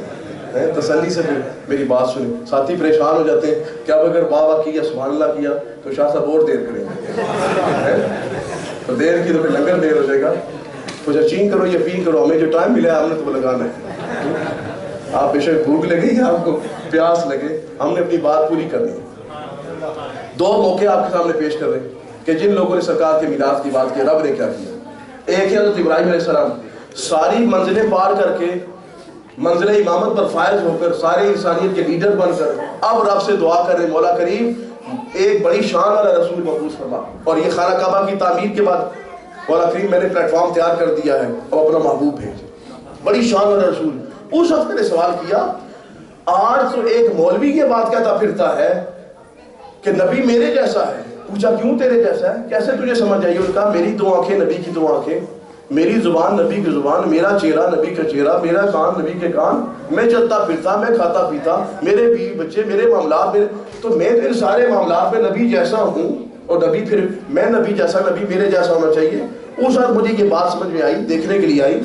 تسلی سے میری بات سنیں. ساتھی پریشان ہو جاتے ہیں کہ اب اگر واہ واہ کیا سبحان اللہ کیا تو شاہ صاحب اور دیر کریں گے. تو دیر کی تو پھر لنگر دیر ہو جائے گا. کچھ اچین کرو یا پین کرو, ہمیں جو ٹائم ملا ہے ہم نے تو وہ لگانا ہے. آپ بے شک بھوک لگے یا آپ کو پیاس لگے, ہم نے اپنی بات پوری کرنی ہے. 2 موقع آپ کے سامنے پیش کر رہے ہیں کہ جن لوگوں نے سرکار کے میلاد کی بات کی رب نے کیا کیا. ایک ہے حضرت ابراہیم علیہ السلام, ساری منزلیں پار کر کے منزل امامت پر فائز ہو کر سارے انسانیت کے لیڈر بن کر اب رب سے دعا کر رہے ہیں مولا کریم ایک بڑی شان والا رسول مبعوث فرما. اور یہ خانہ کعبہ کی تعمیر کے بعد مولا کریم میں نے پلیٹ فارم تیار کر دیا ہے اور اپنا محبوب بھیج. بڑی شان والا رسول. اس وقت نے سوال کیا آج تو ایک مولوی یہ بات کہتا پھرتا ہے کہ نبی میرے جیسا ہے. پوچھا کیوں تیرے جیسا ہے, کیسے تجھے سمجھ آئی؟ انہوں نے کہا میری 2 آنکھیں نبی کی 2 آنکھیں, میری زبان نبی کی زبان, میرا چہرہ نبی کا چہرہ, میرا کان نبی کے کان, میں چلتا پھرتا, میں کھاتا پیتا, میرے بیوی بچے, میرے معاملات تو میں پھر سارے معاملات میں نبی جیسا ہوں. اور نبی پھر میں نبی جیسا, نبی میرے جیسا ہونا چاہیے. اس وقت مجھے یہ بات سمجھ میں آئی, دیکھنے کے لیے آئی.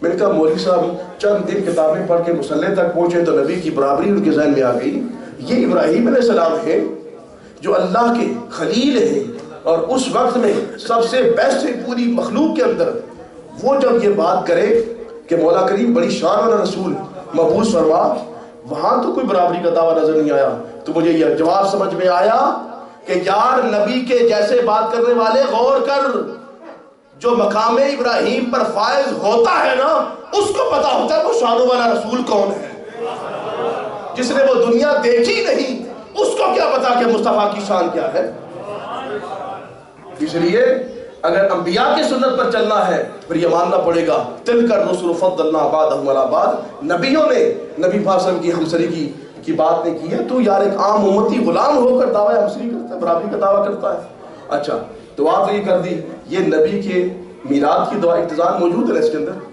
میں نے کہا مولوی صاحب چند دن کتابیں پڑھ کے مصلی تک پہنچے تو نبی کی برابری ان کے ذہن میں آ گئی. یہ ابراہیم علیہ السلام ہے جو اللہ کے خلیل ہیں اور اس وقت میں سب سے بیسٹ ہے پوری مخلوق کے اندر. وہ جب یہ بات کرے کہ مولا کریم بڑی شان والا رسول مبعوث فرما, وہاں تو کوئی برابری کا دعویٰ نظر نہیں آیا. تو مجھے یہ جواب سمجھ میں آیا کہ یار نبی کے جیسے بات کرنے والے غور کر, جو مقام ابراہیم پر فائز ہوتا ہے نا اس کو پتا ہوتا ہے وہ شان والا رسول کون ہے. جس نے وہ دنیا دیکھی نہیں اس کو کیا پتا کہ مصطفیٰ کی شان کیا ہے. اس لیے اگر انبیاء کی سنت پر چلنا ہے پھر یہ ماننا پڑے گا تلک الرسل فضلنا بعضهم علی بعض. نبیوں نے نبی پاک صلی اللہ علیہ وسلم کی ہمسری کی بات نہیں کی ہے. تو یار ایک عام امتی غلام ہو کر دعویٰ ہمسری کرتا ہے, برابری کا دعویٰ کرتا ہے. اچھا دعا تو یہ کر دی, یہ نبی کے میلاد کی دعا اقتضاء موجود ہے اس کے اندر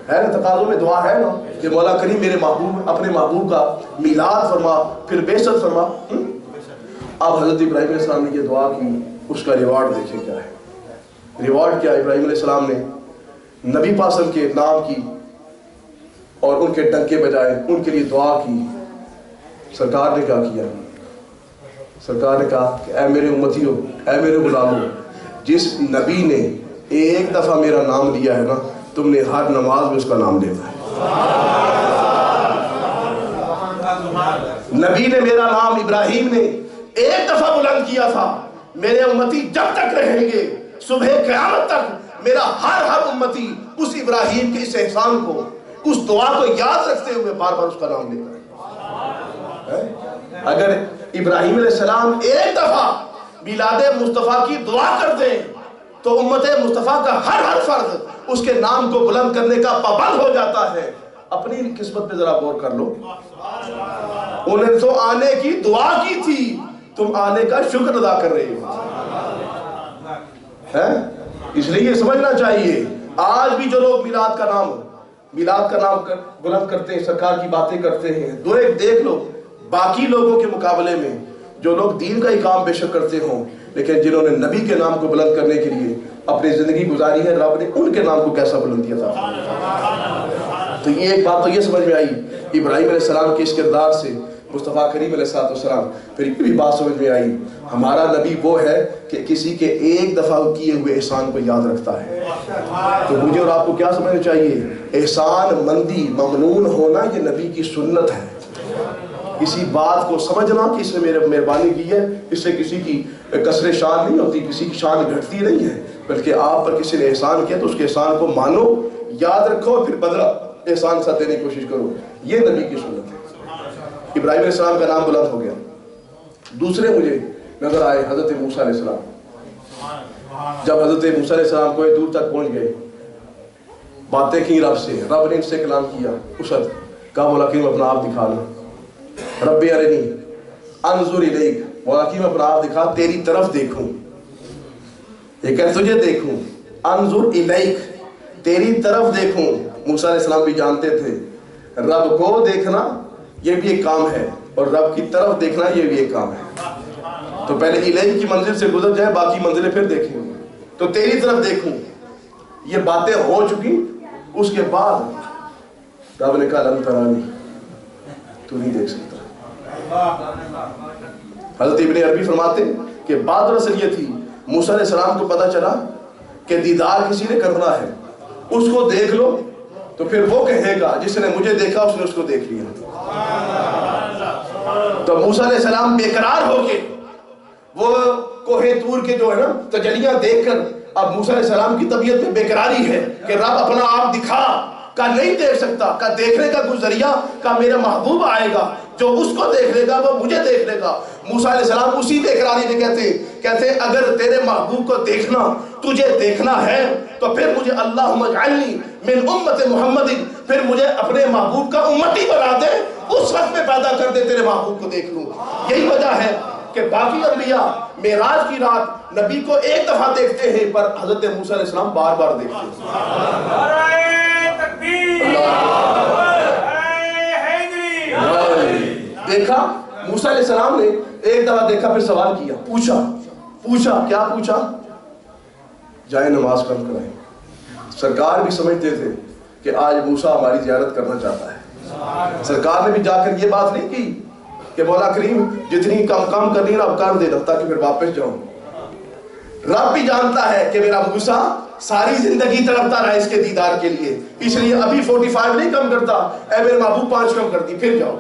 ہے نا, تقاضوں میں دعا ہے نا کہ مولا کریم میرے محبوب اپنے محبوب کا میلاد فرما پھر بعثت فرما. اب حضرت ابراہیم علیہ السلام نے یہ دعا کی, اس کا ریوارڈ دیکھیں کیا ہے. ریوارڈ کیا؟ ابراہیم علیہ السلام نے نبی پاک صلی اللہ علیہ وسلم کے نام کی اور ان کے ڈنکے بجائے ان کے لیے دعا کی. سرکار نے کیا کیا؟ سرکار نے کہا کہ اے میرے امتیوں, اے میرے غلاموں, جس نبی نے ایک دفعہ میرا نام لیا ہے نا تم نے ہر نماز میں اس کا نام لینا ہے. نبی نے میرا نام ابراہیم نے ایک دفعہ بلند کیا تھا. میرے امتی جب تک رہیں گے صبح قیامت تک میرا ہر امتی اس ابراہیم کے اس احسان کو, اس دعا کو یاد رکھتے ہوئے بار بار اس کا نام لے گا. اگر ابراہیم علیہ السلام ایک دفعہ میلاد مصطفیٰ کی دعا کر دیں تو امت مصطفیٰ کا ہر فرد اس کے نام کو بلند کرنے کا پابند ہو جاتا ہے. اپنی قسمت پہ ذرا غور کر لو. انہیں تو آنے کی دعا کی تھی, تم آنے کا شکر ادا کر رہے ہو. اس لیے یہ سمجھنا چاہیے آج بھی جو لوگ میلاد کا نام بلند کرتے ہیں, سرکار کی باتیں کرتے ہیں, دیکھ لو باقی لوگوں کے مقابلے میں جو لوگ دین کا ہی کام بے شک کرتے ہوں لیکن جنہوں نے نبی کے نام کو بلند کرنے کے لیے اپنی زندگی گزاری ہے, رب نے ان کے نام کو کیسا بلند کیا تھا. تو یہ ایک بات تو یہ سمجھ میں آئی ابراہیم علیہ السلام کے اس کردار سے مصطفیٰ کریم علیہ السلام. پھر یہ بھی بات سمجھ میں آئی ہمارا نبی وہ ہے کہ کسی کے ایک دفعہ کیے ہوئے احسان کو یاد رکھتا ہے. تو مجھے اور آپ کو کیا سمجھنا چاہیے؟ احسان مندی ممنون ہونا یہ نبی کی سنت ہے. کسی بات کو سمجھنا کہ اس نے میرے مہربانی کی ہے، اس سے کسی کی کسر شان نہیں ہوتی، کسی کی شان گھٹتی نہیں ہے، بلکہ آپ پر کسی نے احسان کیا تو اس کے احسان کو مانو، یاد رکھو، پھر بدلہ احسان ساتھ دینے کی کوشش کرو. یہ نبی کی سنت ہے. ابراہیم علیہ السلام کا نام بلند ہو گیا. دوسرے مجھے نظر آئے حضرت موسیٰ علیہ السلام. جب حضرت موسیٰ علیہ السلام کوئی دور تک پہنچ گئے، باتیں کی رب سے، رب نے ان سے کلام کیا. اسد کہا مولا کریم اپنا آپ دکھا لو. رب ارنی انظر الیک، مولا کریم اپنا آپ دکھا، تیری طرف دیکھوں. یہ کہ تجھے دیکھوں. انظر الیک، تیری طرف دیکھوں. موسیٰ علیہ السلام بھی جانتے تھے رب کو دیکھنا یہ بھی ایک کام ہے، اور رب کی طرف دیکھنا یہ بھی ایک کام ہے. تو پہلے الیک کی منزل سے گزر جائے، باقی منزلیں پھر دیکھیں گے. تو تیری طرف دیکھوں، یہ باتیں ہو چکی. اس کے بعد رب نے کہا لن ترانی، تو نہیں دیکھ سکتا. حضرت ابن عربی فرماتے کہ بات دراصل یہ تھی، موسیٰ علیہ السلام کو پتہ چلا کہ دیدار کسی نے کرنا ہے، اس کو دیکھ لو تو پھر وہ کہے گا جس نے مجھے دیکھا اس نے اس کو دیکھ لیا. تو موسیٰ علیہ السلام بے قرار ہو کے وہ کوہ طور کے جو ہے نا تجلیاں دیکھ کر، اب موسیٰ علیہ السلام کی طبیعت میں بے قراری ہے کہ رب اپنا آپ دکھا. کا نہیں دیکھ سکتا، کا دیکھنے کا کوئی ذریعہ، کا میرا محبوب آئے گا جو اس کو دیکھ لے گا وہ مجھے دیکھ لے گا. موسیٰ علیہ السلام اسی بے قراری میں کہتے اگر تیرے محبوب کو دیکھنا، تجھے دیکھنا ہے تو پھر مجھے اللہم اجعلنی من امت محمد، پھر مجھے اپنے محبوب کا امتی بنا دے، اس وقت میں پیدا کر دے تیرے محبوب کو دیکھ لوں. یہی وجہ ہے کہ باقی انبیاء معراج کی رات نبی کو ایک دفعہ دیکھتے ہیں، پر حضرت موسیٰ علیہ السلام بار بار دیکھتے ہیں. دیکھا موسیٰ علیہ السلام نے ایک دفعہ دیکھا، پھر سوال کیا، پوچھا کیا پوچھا؟ جائیں نماز قائم کرائیں. سرکار بھی سمجھتے تھے کہ آج موسیٰ ہماری زیارت کرنا چاہتا ہے. سرکار نے بھی جا کر یہ بات نہیں کی کہ مولا کریم جتنی کام کرنی ہے اب کر دینا تاکہ پھر واپس جاؤں. رب بھی جانتا ہے کہ میرا موسیٰ ساری زندگی تڑپتا رہا اس کے دیدار کے لیے، اس لیے ابھی 45 نہیں کم کرتا، اے میرے محبوب 5 کم کر دی، پھر جاؤ.